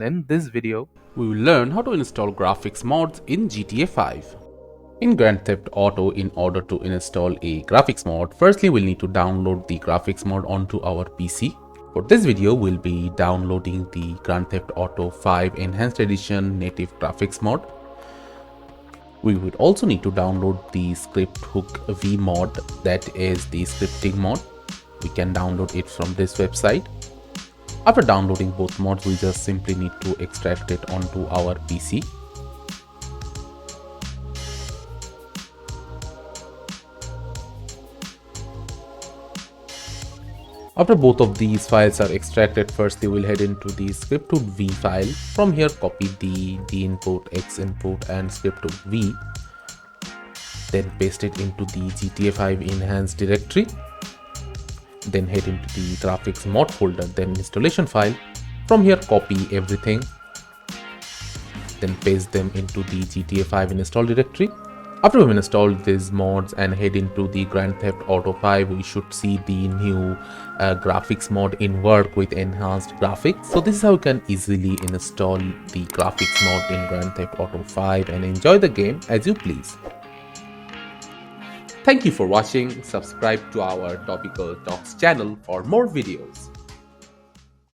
In this video, we will learn how to install graphics mods in GTA 5. In Grand Theft Auto, in order to install a graphics mod, firstly we'll need to download the graphics mod onto our PC. For this video, we'll be downloading the Grand Theft Auto 5 Enhanced Edition native graphics mod. We would also need to download the Script Hook V mod, that is the scripting mod. We can download it from this website. After downloading both mods, we just simply need to extract it onto our PC. After both of these files are extracted, firstly we'll head into the scripthook v file. From here, copy the d input, x input and scripthook v. Then paste it into the GTA 5 enhanced directory. Then head into the graphics mod folder, then installation file. From here, copy everything, then paste them into the GTA 5 install directory. After we've installed these mods and head into the Grand Theft Auto 5, we should see the new graphics mod in work with enhanced graphics. So this is how you can easily install the graphics mod in Grand Theft Auto 5 and enjoy the game as you please. Thank you for watching. Subscribe to our Topical Talks channel for more videos.